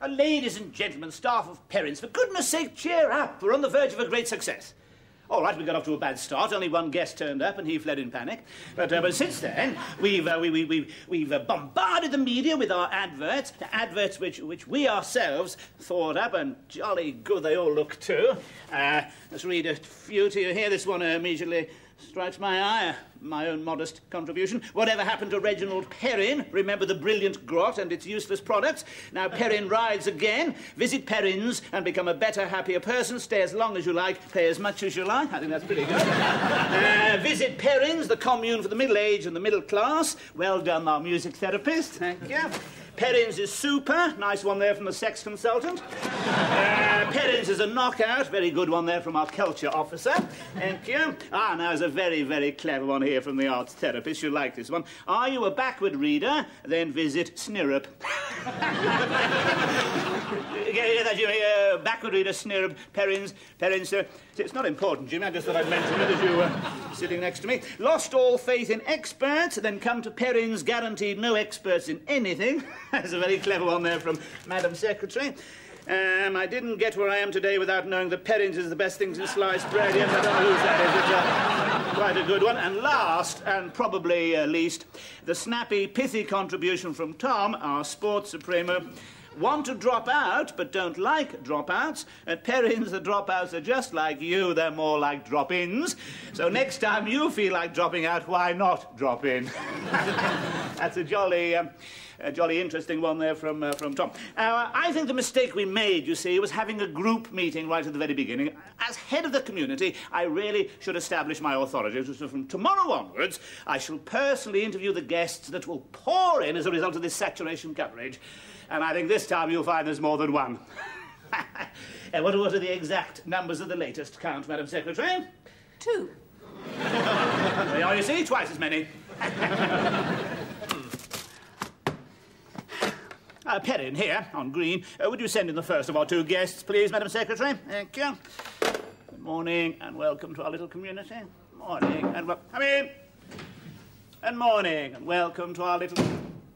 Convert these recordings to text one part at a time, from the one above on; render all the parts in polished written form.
Ladies and gentlemen, staff of Perrin's, for goodness sake, cheer up. We're on the verge of a great success. All right, we got off to a bad start. Only one guest turned up, and he fled in panic. But since then, we've bombarded the media with our adverts which we ourselves thought up, and jolly good they all look too. Let's read a few to you here. This one immediately strikes my eye. My own modest contribution. Whatever happened to Reginald Perrin? Remember the brilliant grot and its useless products? Now Perrin rides again. Visit Perrin's and become a better, happier person. Stay as long as you like, pay as much as you like. I think that's pretty good. Visit Perrin's, the commune for the middle-aged and the middle class. Well done, our music therapist. Thank you. Perrin's is super. Nice one there from the sex consultant. Perrin's is a knockout. Very good one there from our culture officer. Thank you. Now there's a very, very clever one here from the arts therapist. You'll like this one. Are you a backward reader? Then visit Snirrup. Backward reader, Snirrup, Perrin's. It's not important, Jimmy. I just thought I'd mention it as you were sitting next to me. Lost all faith in experts, then come to Perrin's, guaranteed no experts in anything. That's a very clever one there from Madam Secretary. I didn't get where I am today without knowing that Perrin's is the best things in sliced bread. Yes, I don't know whose that is. It's quite a good one. And last, and probably least, the snappy, pithy contribution from Tom, our sports supremo. Want to drop out, but don't like dropouts. At Perrin's, the dropouts are just like you. They're more like drop-ins. So next time you feel like dropping out, why not drop in? That's a jolly interesting one there from Tom. I think the mistake we made, you see, was having a group meeting right at the very beginning. As head of the community, I really should establish my authority. So from tomorrow onwards, I shall personally interview the guests that will pour in as a result of this saturation coverage. And I think this time you'll find there's more than one. What are the exact numbers of the latest count, Madam Secretary? 2. There you are, you see, twice as many. Perrin, here, on green. Would you send in the first of our 2 guests, please, Madam Secretary? Thank you. Good morning, and welcome to our little community. Morning, and come in. And morning, and welcome to our little...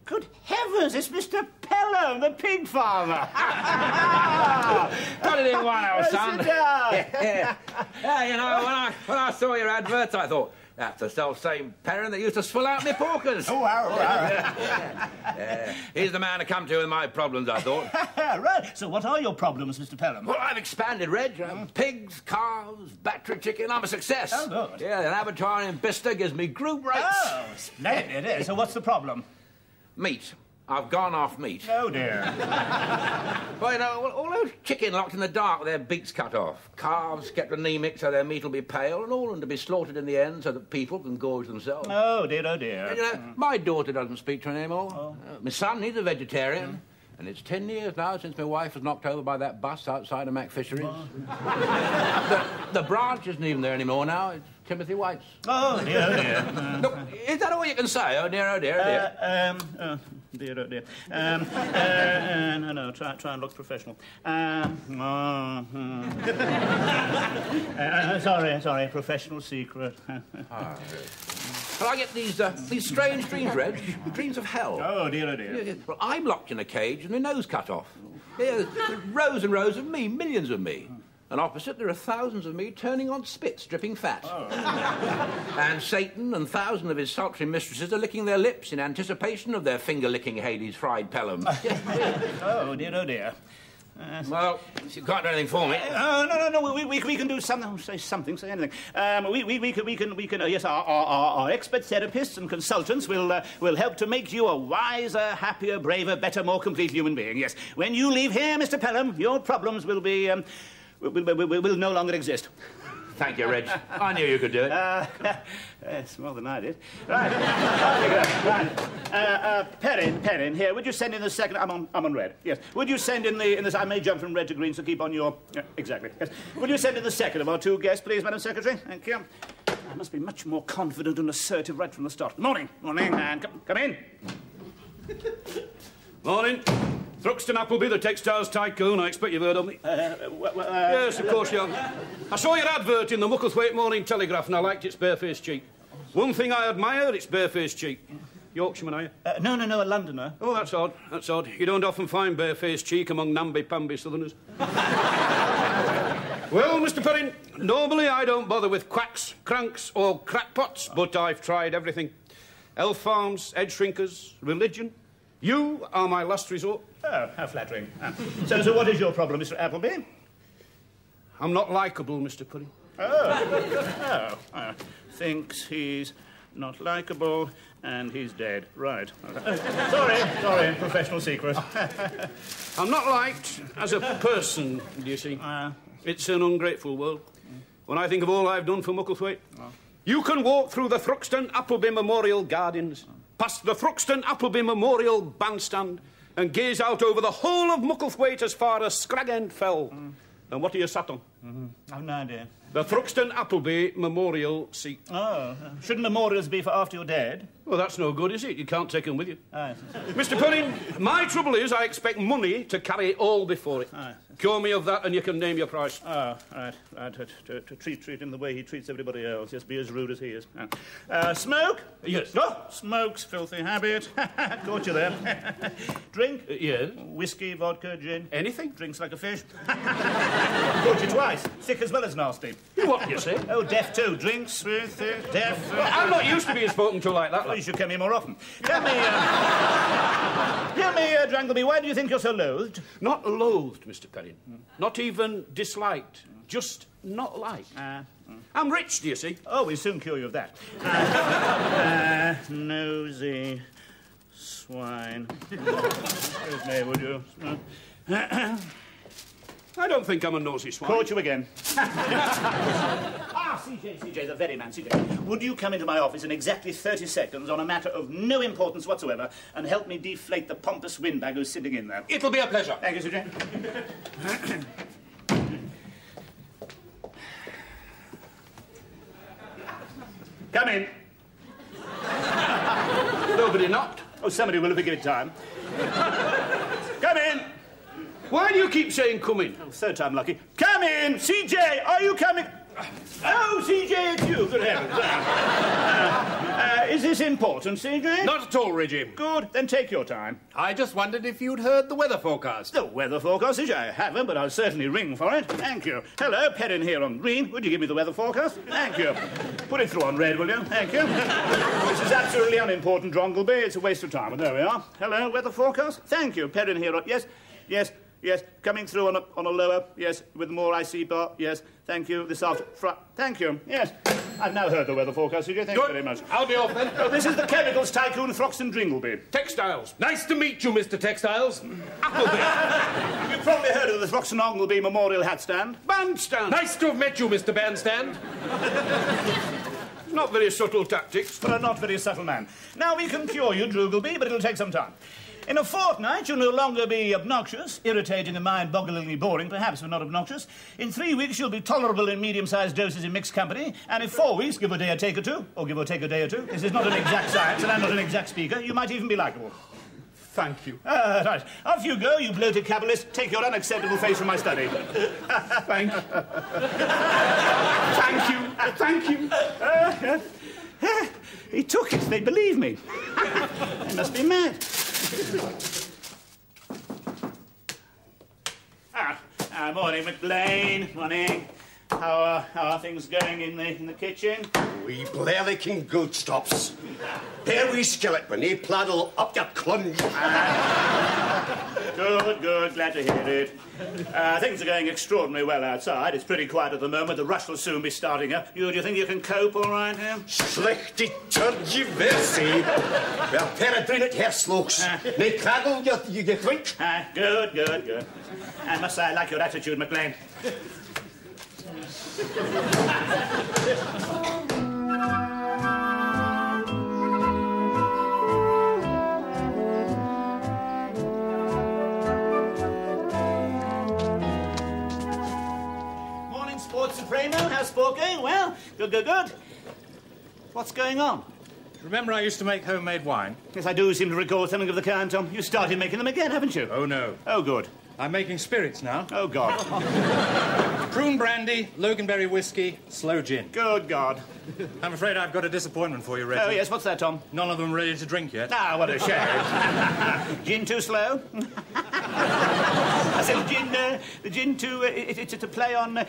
Good heavens, it's Mr. Pelham, the pig farmer. Got it in one, old son. Sit down. Yeah, you know, when I saw your advert, I thought, that's the self-same Perrin that used to swill out my porkers. Oh, wow. He's the man to come to with my problems, I thought. Right. So what are your problems, Mr. Pelham? Well, I've expanded, Reg. Pigs, calves, battery chicken. I'm a success. Oh, good. Yeah, an abattoir in Bicester gives me group rates. Oh, splendid. So what's the problem? Meat. I've gone off meat. Oh, dear. Well, you know, all those chicken locked in the dark with their beaks cut off. Calves kept anemic so their meat will be pale, and all of them to be slaughtered in the end so that people can gorge themselves. Oh, dear, oh, dear. And, you know, my daughter doesn't speak to her anymore. Oh. My son, he's a vegetarian. And it's 10 years now since my wife was knocked over by that bus outside of Macfisheries. Oh. The branch isn't even there anymore now. It's Timothy White's. Oh, dear, oh, dear. Look, is that all you can say? Oh, dear, oh, dear, oh, dear. Dear, oh, dear. No, try and look professional. Sorry, professional secret. Well, I get these strange dreams, Reg. Dreams of hell. Oh, dear, oh, dear. Yeah. Well, I'm locked in a cage and my nose cut off. Yeah, rows and rows of me, millions of me. And opposite, there are thousands of me turning on spits, dripping fat. Oh. And Satan and thousands of his sultry mistresses are licking their lips in anticipation of their finger-licking Hades fried Pelham. Oh, dear, oh, dear. Well, you can't do anything for me. No, we can do something. Say something, say anything. We can. Yes, our expert therapists and consultants will help to make you a wiser, happier, braver, better, more complete human being. Yes. When you leave here, Mr. Pelham, your problems will be will no longer exist. Thank you, Reg. I knew you could do it. Yes, more than I did. Right. Off you go. Right. Perrin, here. Would you send in the second... I'm on red. Yes. Would you send in the... I may jump from red to green, so keep on your... exactly. Yes. Would you send in the second of our two guests, please, Madam Secretary? Thank you. I must be much more confident and assertive right from the start. Morning. Morning. And come in. Morning. Thruxton Appleby, the textiles tycoon. I expect you've heard of me. Yes, of course you have. I saw your advert in the Mucklethwaite Morning Telegraph and I liked its barefaced cheek. One thing I admire, it's barefaced cheek. Yorkshireman, are you? No, a Londoner. Oh, that's odd. That's odd. You don't often find barefaced cheek among namby-pamby southerners. Well, Mr. Perrin, normally I don't bother with quacks, cranks or crackpots, but I've tried everything. Elf farms, head shrinkers, religion. You are my last resort. Oh, how flattering. So what is your problem, Mr. Appleby? I'm not likeable, Mr. Perrin. Thinks he's not likeable and he's dead. Right. Sorry, professional secret. I'm not liked as a person, do you see? It's an ungrateful world. When I think of all I've done for Mucklethwaite, you can walk through the Thruxton Appleby Memorial Gardens, past the Thruxton Appleby Memorial Bandstand, and gaze out over the whole of Mucklethwaite as far as Scragend Fell. And what are you sat on? I've no idea. The Thruxton Appleby Memorial Seat. Oh, shouldn't memorials be for after you're dead? Well, that's no good, is it? You can't take them with you. Aye. Mr. Perrin, my trouble is I expect money to carry it all before it. Aye. Cure me of that and you can name your price. Oh, right. To treat him the way he treats everybody else. Just be as rude as he is. Smoke? Yes. Oh, smoke's filthy habit. Caught you there. Drink? Yes. Whiskey, vodka, gin? Anything? Drinks like a fish? Caught you twice. Thick as well as nasty. What do you say? Oh, deaf too. Drinks with deaf. I'm not used to being spoken to like that. Well, you should come here more often. Tell me, Drangleby, why do you think you're so loathed? Not loathed, Mr. Perrin. Not even disliked. Just not liked. I'm rich, do you see? Oh, we'll soon cure you of that. Nosy swine. Excuse me, would you? I don't think I'm a nosy swine. Caught you again. CJ, the very man, CJ. Would you come into my office in exactly 30 seconds on a matter of no importance whatsoever and help me deflate the pompous windbag who's sitting in there? It'll be a pleasure. Thank you, CJ. Come in. Nobody knocked. Oh, somebody will if we give it time. Come in. Why do you keep saying come in? Oh, third time lucky. Come in! CJ, are you coming? Oh, CJ, it's you. Good heavens. Is this important, CJ? Not at all, Reggie. Good. Then take your time. I just wondered if you'd heard the weather forecast. The weather forecast, CJ? I haven't, but I'll certainly ring for it. Thank you. Hello, Perrin here on green. Would you give me the weather forecast? Thank you. Put it through on red, will you? Thank you. This is absolutely unimportant, Drongleby. It's a waste of time, but there we are. Hello, weather forecast? Thank you. Perrin here on... Yes. Coming through on a lower, yes, with more IC bar, yes, thank you, this after... Thank you, yes. I've now heard the weather forecast, CJ, thank you very much. I'll be off then. Oh, this is the chemicals tycoon Thruxton Dringleby. Textiles. Nice to meet you, Mr. Textiles. Appleby. You've probably heard of the Thruxton Dringleby Memorial Hat Stand. Bandstand. Nice to have met you, Mr. Bandstand. Not very subtle tactics. For a not very subtle man. Now, we can cure you, Dringleby, but it'll take some time. In a fortnight, you'll no longer be obnoxious, irritating and mind-bogglingly boring, perhaps, but not obnoxious. In 3 weeks, you'll be tolerable in medium-sized doses in mixed company. And in 4 weeks, give or take a day or two, this is not an exact science, and I'm not an exact speaker, you might even be likeable. Thank you. Right. Off you go, you bloated capitalist. Take your unacceptable face from my study. Thank you. Thank you. He took it. They believe me. They must be mad. Morning, McLean. Morning. How are things going in the kitchen? We blerlicking good stops. There we skeleton, he pladdle up your clunge. Good, glad to hear it. Things are going extraordinarily well outside. It's pretty quiet at the moment. The rush will soon be starting up. Do you think you can cope all right here? Slechte tergiversie. Wel, Perrin het herslooks. Nee, kraggel, you drink. Good. And must say, I like your attitude, McLean. Morning, Sports Supremo. How's sport going? Well, good. What's going on? Remember I used to make homemade wine? Yes, I do seem to recall something of the kind, Tom. You started making them again, haven't you? Oh, no. Oh, good. I'm making spirits now. Oh, God. Prune brandy, loganberry whiskey, slow gin. Good God. I'm afraid I've got a disappointment for you, Reggie. Oh, yes, what's that, Tom? None of them ready to drink yet. Ah, what a shame. Gin too slow? I said the gin too... it's a play on...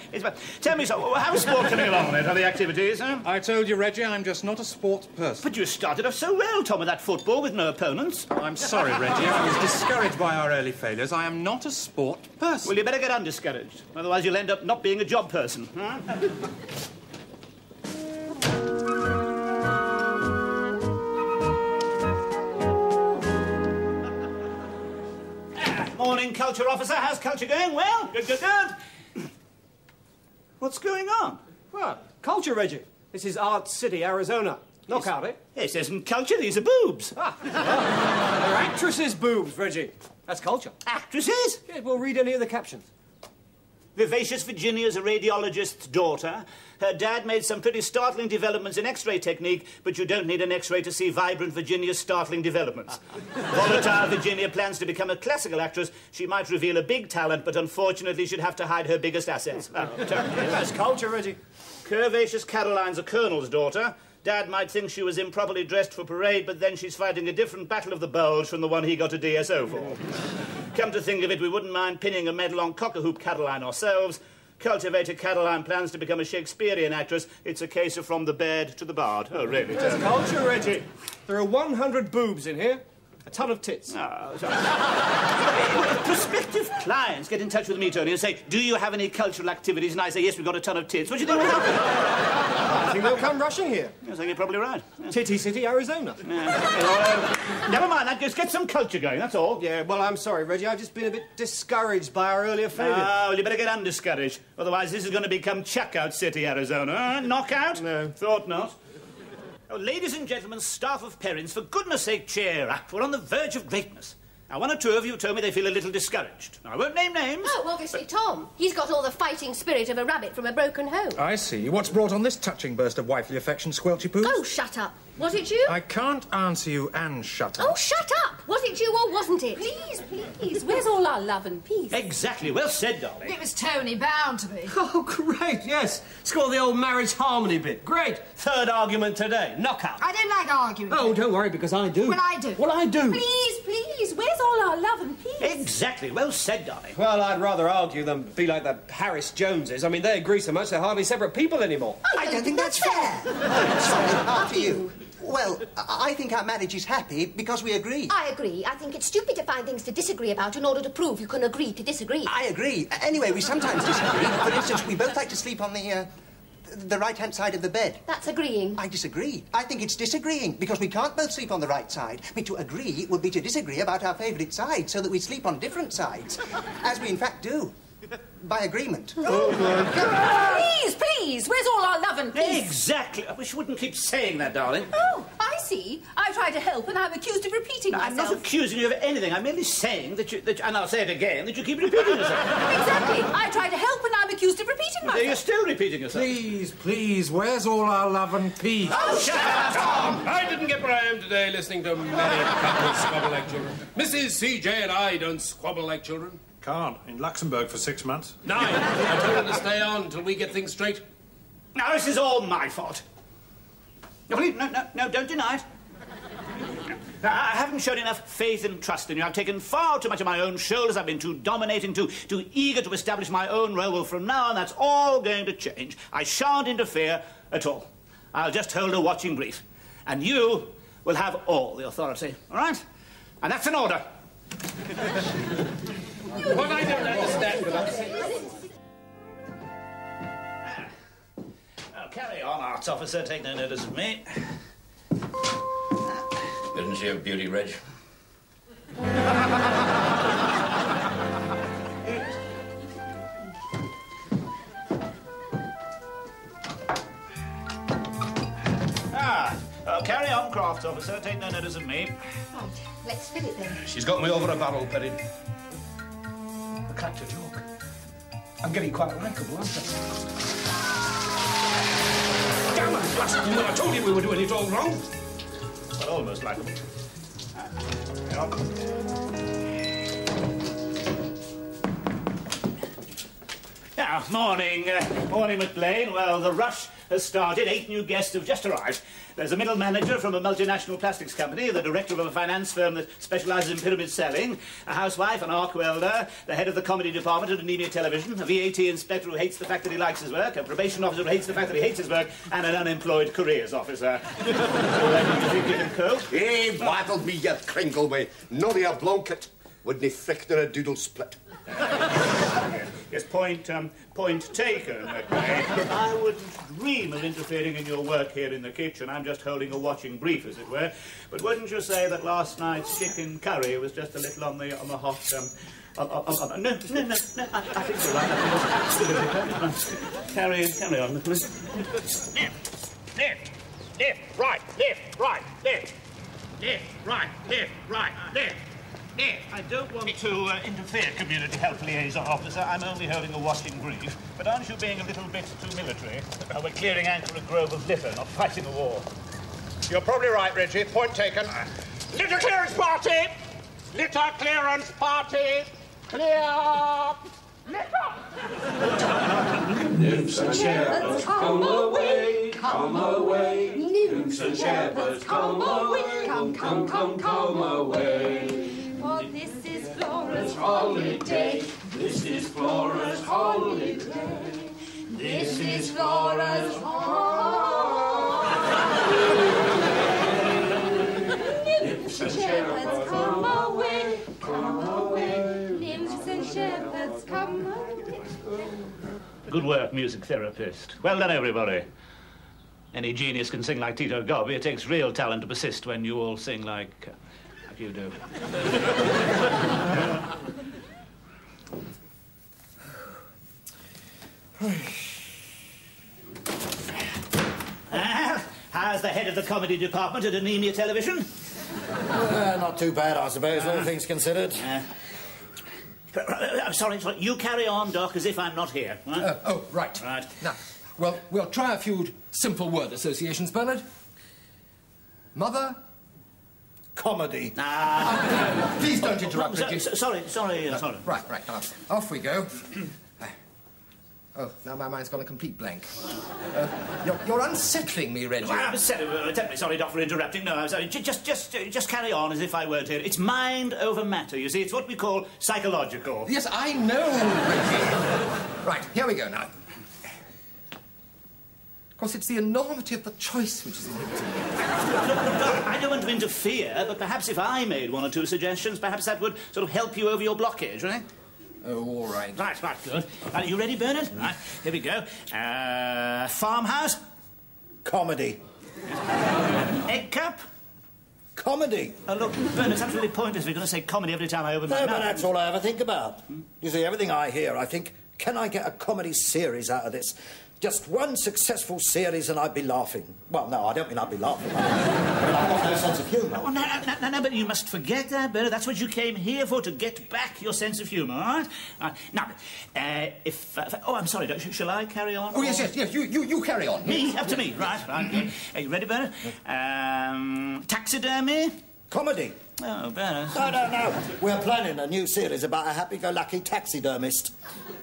Tell me, so, how's sport coming along, then? Are the activities, huh? I told you, Reggie, I'm just not a sports person. But you started off so well, Tom, with that football with no opponents. I'm sorry, Reggie. I was discouraged by our early failures. I am not a sport person. Well, you better get undiscouraged. Otherwise, you'll end up not being a job person. Huh? Morning, culture officer. How's culture going? Well, good. What's going on? Well, culture, Reggie. This is Art City, Arizona. Knockout, eh? This isn't culture, these are boobs. They're actresses' boobs, Reggie. That's culture. Actresses? Yeah, we'll read any of the captions. Vivacious Virginia's a radiologist's daughter. Her dad made some pretty startling developments in X-ray technique, but you don't need an X-ray to see vibrant Virginia's startling developments. Volatile Virginia plans to become a classical actress. She might reveal a big talent, but unfortunately she'd have to hide her biggest assets. That's culture, Reggie. Curvaceous Caroline's a colonel's daughter. Dad might think she was improperly dressed for parade, but then she's fighting a different battle of the bulge from the one he got a DSO for. Come to think of it, we wouldn't mind pinning a medal on Cock-a-Hoop Caroline ourselves. Cultivated Caroline plans to become a Shakespearean actress. It's a case of from the bed to the bard. Oh, really? That's culture, Reggie. There are 100 boobs in here. A ton of tits. Oh, prospective clients get in touch with me, Tony, and say, do you have any cultural activities? And I say, yes, we've got a ton of tits. What do you think will happen? I think they'll come rushing here. Yes, I think you're probably right. Titty City, Arizona. Never mind that. Just get some culture going, that's all. Yeah, well, I'm sorry, Reggie. I've just been a bit discouraged by our earlier failure. Ah, well, you better get undiscouraged. Otherwise, this is going to become Chuck-Out City, Arizona. Knockout? No. Thought not. Oh, ladies and gentlemen, staff of Perrin's, for goodness sake, cheer up. We're on the verge of greatness. Now, one or two of you told me they feel a little discouraged. Now, I won't name names. Oh, obviously Tom. He's got all the fighting spirit of a rabbit from a broken home. I see. What's brought on this touching burst of wifely affection, Squelchy Poo? Oh, shut up. Was it you? I can't answer you and shut up. Oh, shut up. Was it you or wasn't it? Please. Where's all our love and peace? Exactly. Well said, darling. It was Tony, bound to be. Oh, great, yes. Score the old marriage harmony bit. Great. Third argument today. Knockout. I don't like arguing. Oh, don't worry, because I do. Well, I do. Well, I do. Please, where's all our love and peace? Exactly. Well said, darling. Well, I'd rather argue than be like the Harris Joneses. I mean, they agree so much they're hardly separate people anymore. I don't think that's fair. Sorry, after you. Well, I think our marriage is happy because we agree. I agree. I think it's stupid to find things to disagree about in order to prove you can agree to disagree. I agree. Anyway, we sometimes disagree. For instance, we both like to sleep on the right-hand side of the bed. That's agreeing. I disagree. I think it's disagreeing, because we can't both sleep on the right side. I mean, to agree would be to disagree about our favourite side, so that we sleep on different sides. As we, in fact, do. By agreement. Please, where's all our love and peace? Exactly. I wish you wouldn't keep saying that, darling. Oh, I see. I try to help and I'm accused of repeating I'm myself. not accusing you of anything. I'm merely saying that and I'll say it again, that you keep repeating yourself. Exactly. I try to help and I'm accused of repeating myself. You're still repeating yourself. Please, where's all our love and peace? Oh, shut up, Tom! I didn't get where I am today listening to married couples squabble like children. Mrs. C.J. and I don't squabble like children. Can't. In Luxembourg for 6 months. 9. I told her to stay on until we get things straight. Now, this is all my fault. No, please, no, don't deny it. Now, I haven't shown enough faith and trust in you. I've taken far too much of my own shoulders. I've been too dominating, too eager to establish my own role. Well, from now on, that's all going to change. I shan't interfere at all. I'll just hold a watching brief. And you will have all the authority, all right? And that's an order. What I don't understand with us... Now, carry on, arts officer. Take no notice of me. Isn't she a beauty, Reg? craft, officer. Take no notice of me. Right, let's fill it then. She's got me over a barrel, Perrin. I cracked a joke. I'm getting quite likeable, aren't I? Damn it, last woman, I told you we were doing it all wrong. Well, almost likeable. Hang on. Now, morning, morning, McLean. Well, the rush has started. 8 new guests have just arrived. There's a middle manager from a multinational plastics company, the director of a finance firm that specialises in pyramid selling, a housewife, an arc welder, the head of the comedy department at Anemia Television, a VAT inspector who hates the fact that he likes his work, a probation officer who hates the fact that he hates his work, and an unemployed careers officer. So, do you think you can cope? Hey, wattle me, you Kringleway. None of your blanket. Wouldn't he frick a doodle split? Yes, point taken, McLean. I wouldn't dream of interfering in your work here in the kitchen. I'm just holding a watching brief, as it were. But wouldn't you say that last night's chicken curry was just a little on the hot, no, I think you're right. I think carry on, McLean. Left, right, left. I don't want to interfere, community health liaison officer. I'm only holding a watching brief. But aren't you being a little bit too military? We're clearing anchor a grove of litter, not fighting a war. You're probably right, Reggie. Point taken. Litter clearance party! Litter clearance party! Clear! Nymphs and shepherds, come away, come away. Nymphs and shepherds, come away, come away. For this is Flora's holiday. This is Flora's holiday. This is Flora's holiday. Nymphs and shepherds, come away, come away. Nymphs and shepherds, come away. Good work, music therapist. Well done, everybody. Any genius can sing like Tito Gobbi. It takes real talent to persist when you all sing like you do. How's the head of the comedy department at Anemia Television? Not too bad, I suppose, all things considered. I'm sorry. You carry on, Doc, as if I'm not here. Right? Right. Right. Now, well, we'll try a few simple word associations, Bernard. Mother. Comedy. Please don't interrupt, Reggie. Sorry. Right. Off we go. Oh, now my mind's gone a complete blank. You're unsettling me, Reggie. Well, I'm terribly sorry, Doc, for interrupting. No, I'm sorry. Just carry on as if I weren't here. It's mind over matter, you see. It's what we call psychological. Yes, I know, Reggie. Right, here we go now. Of course, it's the enormity of the choice which is inhibiting me. Look, I don't want to interfere, but perhaps if I made 1 or 2 suggestions, perhaps that would sort of help you over your blockage, right? Oh, all right. Right, good. Are you ready, Bernard? Right, here we go. Farmhouse? Comedy. Egg cup? Comedy. Oh, look, Bernard, it's absolutely pointless if you're going to say comedy every time I open my mouth. No, but that's all I ever think about. You see, everything I hear, I think, can I get a comedy series out of this? Just one successful series and I'd be laughing. Well, no, I don't mean I'd be laughing. I've got no sense of humour. Oh, no, but you must forget that, Bernard. That's what you came here for, to get back your sense of humour, all right? Now, oh, I'm sorry, shall I carry on? Oh, yes, you carry on. Me? Up to me, right. Are you ready, Bernard? Taxidermy? Comedy. Oh, Bernard. No. We're planning a new series about a happy-go-lucky taxidermist.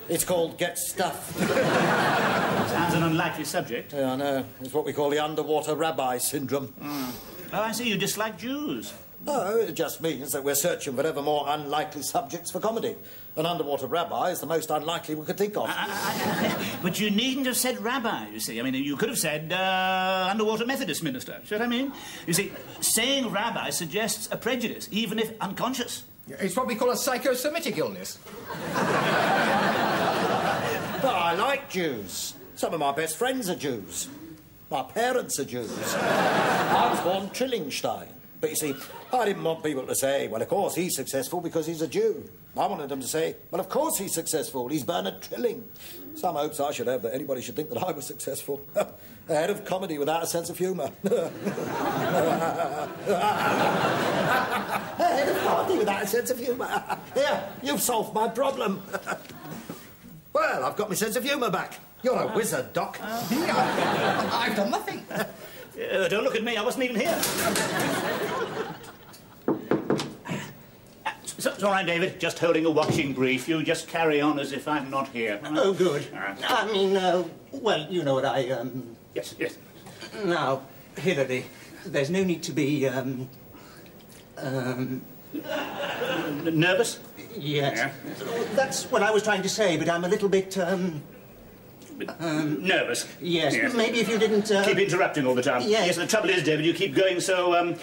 It's called Get Stuffed. Sounds an unlikely subject. Yeah, I know. It's what we call the underwater rabbi syndrome. Oh, I see. You dislike Jews. No, it just means that we're searching for ever more unlikely subjects for comedy. An underwater rabbi is the most unlikely we could think of. But you needn't have said rabbi, you see. I mean, you could have said underwater Methodist minister. See what I mean? You see, saying rabbi suggests a prejudice, even if unconscious. It's what we call a psychosemitic illness. But I like Jews. Some of my best friends are Jews. My parents are Jews. I was born Trillinstein. But you see, I didn't want people to say, well, of course, he's successful because he's a Jew. I wanted them to say, well, of course he's successful. He's Bernard Trilling. Some hopes I should have that anybody should think that I was successful. A head of comedy without a sense of humour. A head of comedy without a sense of humour. Here, you've solved my problem. Well, I've got my sense of humour back. You're a wizard, Doc. I've done nothing. Don't look at me, I wasn't even here. It's all right, David. Just holding a watching brief. You just carry on as if I'm not here. Oh, good. I mean, well, you know what I, Yes, yes. Now, Hilary, there's no need to be, Nervous? Yes. Yeah. That's what I was trying to say, but I'm a little bit, nervous? Yes. Yes. Maybe if you didn't, Keep interrupting all the time. Yes. The trouble is, David, you keep going so how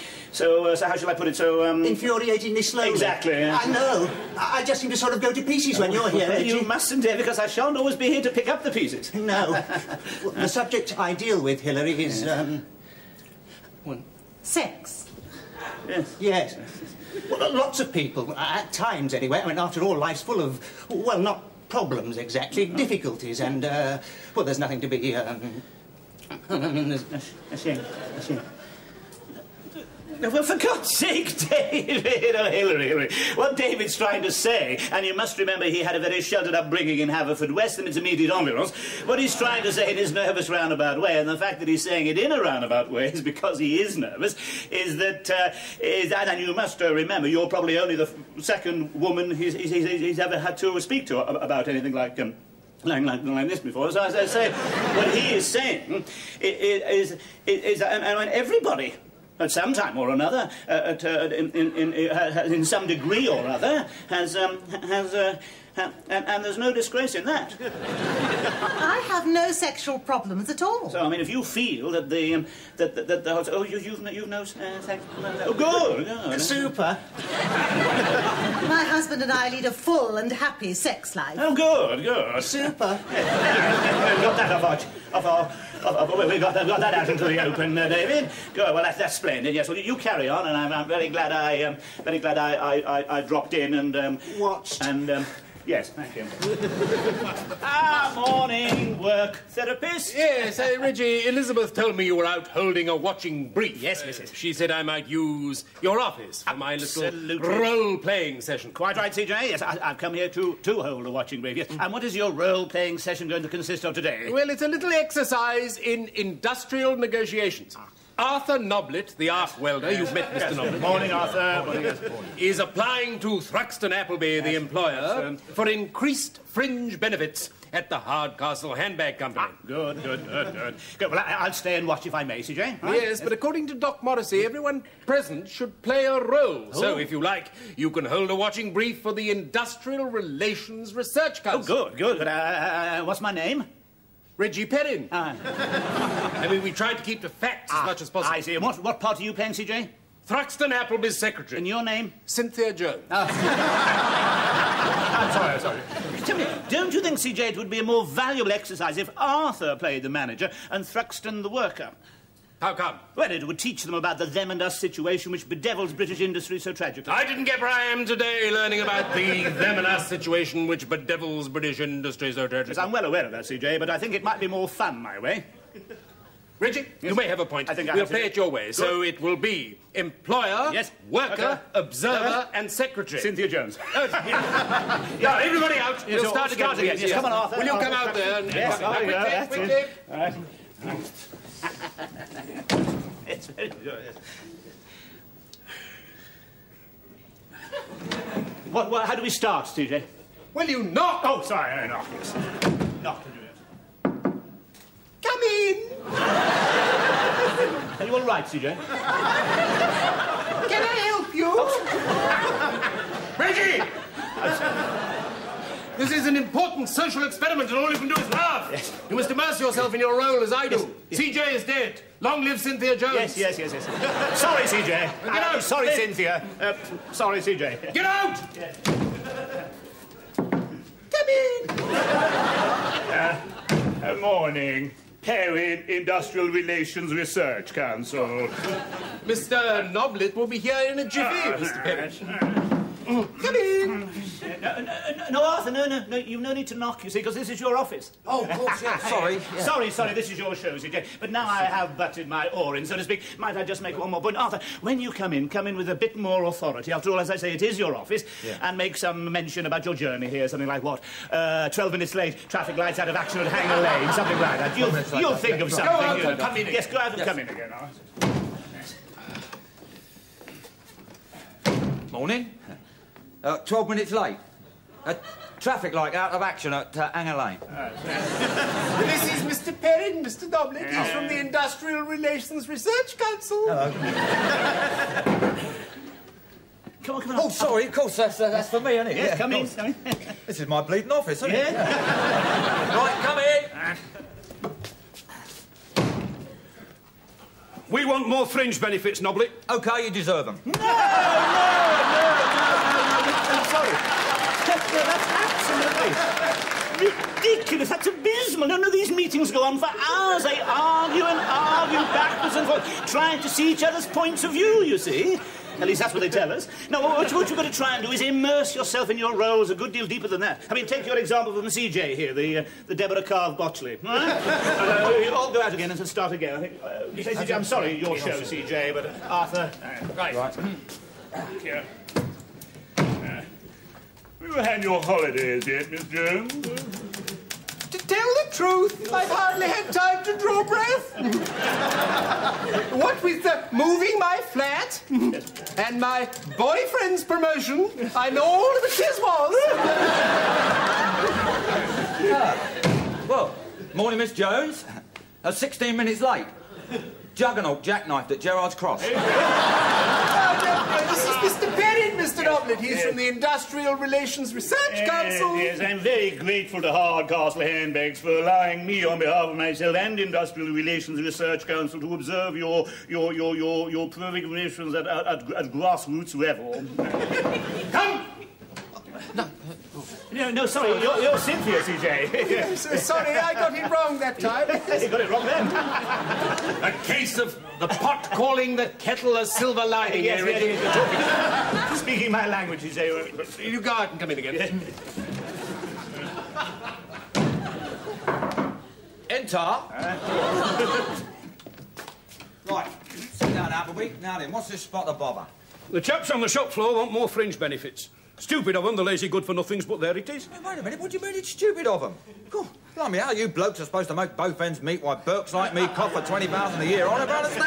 shall I put it, so, infuriatingly slowly. Exactly, yes. I know. I just seem to sort of go to pieces when you're here, Reggie. You mustn't, David, because I shan't always be here to pick up the pieces. No. Well, the subject I deal with, Hilary, is, Sex. Yes. Yes. Well, lots of people, at times anyway. I mean, after all, life's full of, well, not problems exactly, difficulties, and, well, there's nothing to be, I mean, there's... Well, for God's sake, David, oh, Hilary, what David's trying to say, and you must remember he had a very sheltered upbringing in Haverfordwest and its immediate environs, what he's trying to say in his nervous roundabout way, and the fact that he's saying it in a roundabout way is because he is nervous, is that, and you must remember, you're probably only the second woman he's ever had to speak to about anything like this before. So as I say, what he is saying is and everybody, at some time or another, in some degree or other, has and there's no disgrace in that. I have no sexual problems at all. So I mean, if you feel that you've no sex, oh, good. Super. My husband and I lead a full and happy sex life. Oh, good. Super. We've got that we got that out into the open, David. Good. Well, that's splendid. Yes. Well, you carry on, and I'm very glad I dropped in and watched. And yes, thank you. Morning, work therapist. Yes, Reggie, Elizabeth told me you were out holding a watching brief. Yes, Mrs. She said I might use your office for my little role-playing session. Quite right, CJ. Yes, I've come here to hold a watching brief. Yes. And what is your role-playing session going to consist of today? Well, it's a little exercise in industrial negotiations. Arthur Noblet, the arc welder, you've met Mr. Noblet. Morning, Arthur. Morning. Is applying to Thruxton Appleby, the employer, for increased fringe benefits at the Hardcastle Handbag Company. Good. Well, I'll stay and watch if I may, CJ. Right? Yes, but according to Doc Morrissey, everyone present should play a role. Oh. So, if you like, you can hold a watching brief for the Industrial Relations Research Council. Oh, good. But, what's my name? Reggie Perrin. I mean, we tried to keep the facts as much as possible. I see. And what part are you playing, CJ? Thruxton Appleby's secretary. And your name? Cynthia Jones. I'm sorry. Tell me, don't you think, CJ, it would be a more valuable exercise if Arthur played the manager and Thruxton the worker? How come? Well, it would teach them about the them and us situation which bedevils British industry so tragically. I didn't get where I am today learning about the them and us situation which bedevils British industry so tragically. Yes, I'm well aware of that, CJ, but I think it might be more fun my way. Reggie, you may have a point. I think we'll play it your way. Good. So it will be employer, worker, observer, and secretary. Cynthia Jones. Yeah, everybody out. We'll start again. Yes, come on, Arthur. Will you come out there? And quickly. All right. It's very good. How do we start, CJ? Well, you knock. Oh, sorry, I knock. Yes. Knock to do it. Come in. Are you all right, CJ? Can I help you? Reggie! This is an important social experiment, and all you can do is laugh. Yes. You must immerse yourself in your role as I do. Yes. CJ is dead. Long live Cynthia Jones. Yes. Sorry, CJ. Get out. Sorry, Cynthia. Sorry, CJ. Get out! Yes. Come in. Morning. Perrin Industrial Relations Research Council. Mr. Noblet will be here in a jiffy, Mr. Perrin. Come in. No, Arthur, no, you've no need to knock, you see, because this is your office. Oh, of course, yeah. Sorry. Sorry, this is your show, CJ. But now I have butted my oar in, so to speak. Might I just make one more point? Arthur, when you come in with a bit more authority. After all, as I say, it is your office. Yeah. And make some mention about your journey here, something like what? 12 minutes late, traffic lights out of action at Hanger Lane, something like that. You'll think of something. Go out, come in. Yes, go out and come in again. All right. Morning. 12 minutes late. Traffic light out of action at Hanger Lane. This is Mr. Perrin, Mr. Doblet. He's from the Industrial Relations Research Council. Hello. Come on. Oh, sorry, of course, that's for me, isn't it? Yes, come in. This is my bleeding office, isn't it? Right, come in. We want more fringe benefits, Noblet. OK, you deserve them. No, I'm sorry. That's absolutely ridiculous. That's abysmal. No, these meetings go on for hours. They argue backwards and forth, trying to see each other's points of view, you see. At least that's what they tell us. No, what you've got to try and do is immerse yourself in your roles a good deal deeper than that. I mean, take your example from CJ here, the Deborah Carve-Botchley. Right? All go out again and start again. I think, CJ, I'm sorry, your show, CJ, but Arthur... Right. Here. Have you had your holidays yet, Miss Jones? To tell the truth, I've hardly had time to draw breath. What with moving my flat and my boyfriend's promotion, I'm all of a chiswas. Well, morning, Miss Jones. 16 minutes late. Juggernaut jackknifed at Gerrard's Cross. This is Mr. Perrin, Mr. Doblet. He's from the Industrial Relations Research Council. Yes, I'm very grateful to Hardcastle Handbags for allowing me, on behalf of myself and Industrial Relations Research Council, to observe your programs at grassroots level. Come! No, sorry, you're Cynthia, CJ. Sorry, I got it wrong that time. You got it wrong then. A case of the pot calling the kettle a silver lining. Yes. Speaking my language, CJ. You go out and come in again. Enter. Right, sit down, Appleby. Now then, what's this spot of bother? The chaps on the shop floor want more fringe benefits. Stupid of them, the lazy good-for-nothings, but there it is. Hey, wait a minute, what do you mean it's stupid of them? God, blimey, how you blokes are supposed to make both ends meet while Burks like me cough for 20,000 a year? I don't understand.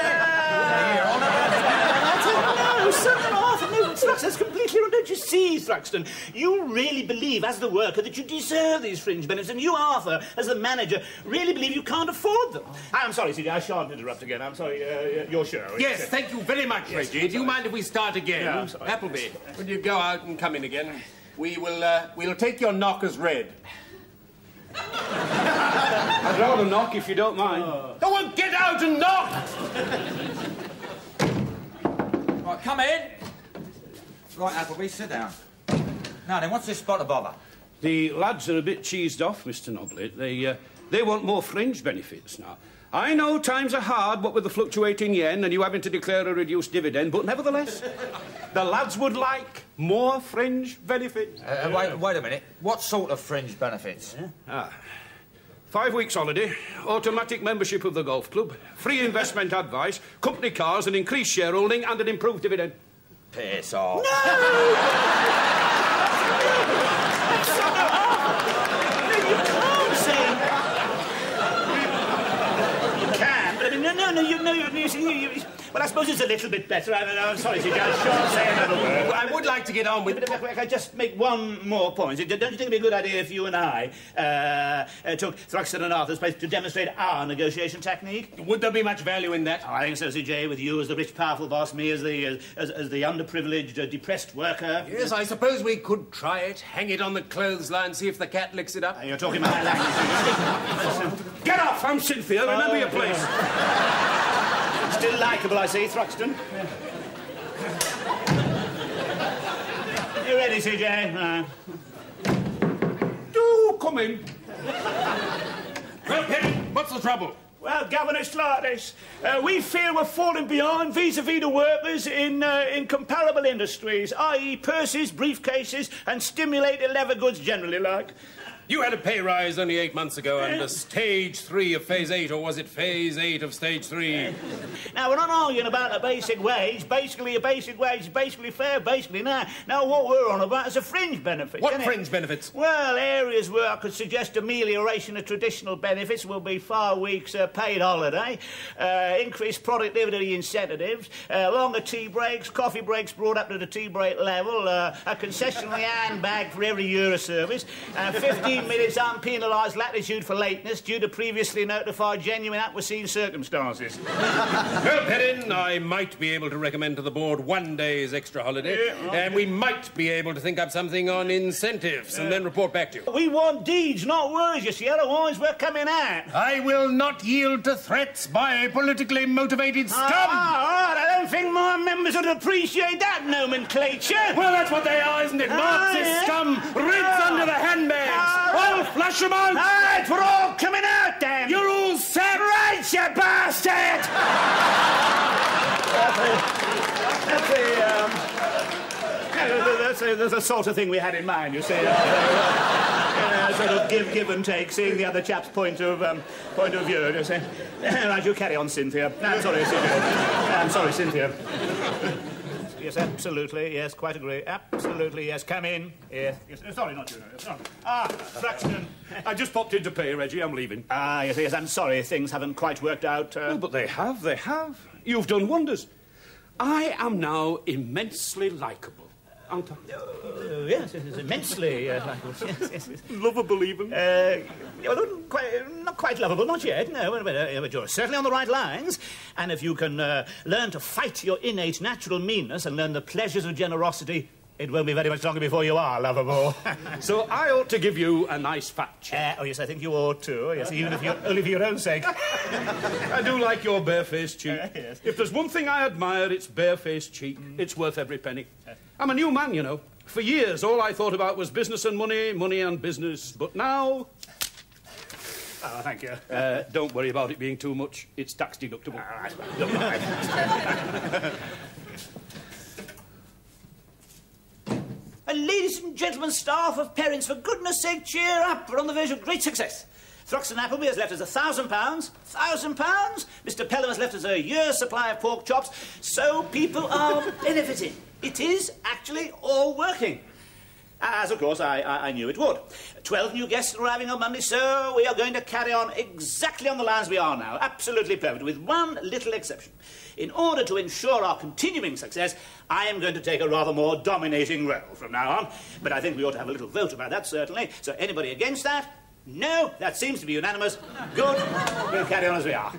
No, son, Arthur, no, Thruxton's completely wrong. Don't you see, Thruxton? You really believe, as the worker, that you deserve these fringe benefits, and you, Arthur, as the manager, really believe you can't afford them. I'm sorry, CJ, I shan't interrupt again. I'm sorry, your show. Yes, thank you very much, Reggie. Do you mind if we start again? No, I'm sorry. Appleby, will you go out and come in again? We'll take your knock as read. I'd rather knock if you don't mind. Oh, well, get out and knock! Right, come in. Right, Appleby, sit down. Now then, what's this spot of bother? The lads are a bit cheesed off, Mr. Noblet. They want more fringe benefits now. I know times are hard, what with the fluctuating yen and you having to declare a reduced dividend, but nevertheless, the lads would like more fringe benefits. Wait a minute. What sort of fringe benefits? 5 weeks holiday, automatic membership of the golf club, free investment advice, company cars, an increased shareholding and an improved dividend. Piss off. No, you can't say... You can, but I mean, well, I suppose it's a little bit better. I'm sorry, CJ, I shan't say another word. Well, I would like to get on with... But if I just make one more point. Don't you think it'd be a good idea if you and I took Thruxton and Arthur's place to demonstrate our negotiation technique? Would there be much value in that? Oh, I think so, CJ, with you as the rich, powerful boss, me as the underprivileged, depressed worker. Yes, I suppose we could try it, hang it on the clothesline, see if the cat licks it up. You're talking my language. Get off! I'm Cynthia. Remember your place. Still likeable, I see, Thruxton. You ready, CJ? Do come in. Well, Perrin, what's the trouble? Well, Governor, it's like this. We feel we're falling behind vis-à-vis the workers in comparable industries, i.e. purses, briefcases, and stimulated leather goods generally, like. You had a pay rise only 8 months ago under stage 3 of phase 8, or was it phase 8 of stage 3? Now, we're not arguing about a basic wage. Basically, a basic wage is basically fair, basically. Now, what we're on about is a fringe benefit. What fringe benefits? Well, areas where I could suggest amelioration of traditional benefits will be 5 weeks paid holiday, increased productivity incentives, longer tea breaks, coffee breaks brought up to the tea break level, a concessionary handbag for every year of service, 15 minutes unpenalised latitude for lateness due to previously notified genuine unforeseen circumstances. Well, Perrin, I might be able to recommend to the board 1 day's extra holiday, and we might be able to think up something on incentives and then report back to you. We want deeds, not words, you see, otherwise we're coming out. I will not yield to threats by politically motivated scum! I don't think my members would appreciate that nomenclature. Well, that's what they are, isn't it? Marxist scum, Rids under the handbags! I'll flush them out! All right, we're all coming out, then! You're all set! Right, you bastard! That's the sort of thing we had in mind, you see. Sort of give and take, seeing the other chap's point of view, you see. Right, you carry on, Cynthia. No, I'm sorry, Cynthia. I'm sorry, Cynthia. Yes, absolutely, yes, quite agree. Absolutely, yes, come in. Yes. Sorry, not you. Sorry. Thruxton. I just popped in to pay, Reggie, I'm leaving. Yes, I'm sorry, things haven't quite worked out. Oh, but they have. You've done wonders. I am now immensely likeable. Yes, it is immensely likeable. Yes. Lovable, even? Not quite lovable, not yet, no. But you're certainly on the right lines. And if you can learn to fight your innate natural meanness and learn the pleasures of generosity, it won't be very much longer before you are lovable. So I ought to give you a nice fat cheek. Oh, yes, I think you ought to. Yes, even if only for your own sake. I do like your barefaced cheek. Yes. If there's one thing I admire, it's barefaced cheek. It's worth every penny. I'm a new man, you know. For years, all I thought about was business and money, money and business. But now... Oh, thank you. Don't worry about it being too much. It's tax deductible. Ladies and gentlemen, staff of Perrin's, for goodness sake, cheer up. We're on the verge of great success. Thruxton Appleby has left us £1,000. £1,000? Mr. Pelham has left us a year's supply of pork chops. So people are benefiting. It is actually all working. As, of course, I knew it would. 12 new guests arriving on Monday, so we are going to carry on exactly on the lines we are now. Absolutely perfect, with one little exception. In order to ensure our continuing success, I am going to take a rather more dominating role from now on. But I think we ought to have a little vote about that, certainly. So anybody against that? No, that seems to be unanimous. Good. We'll carry on as we are.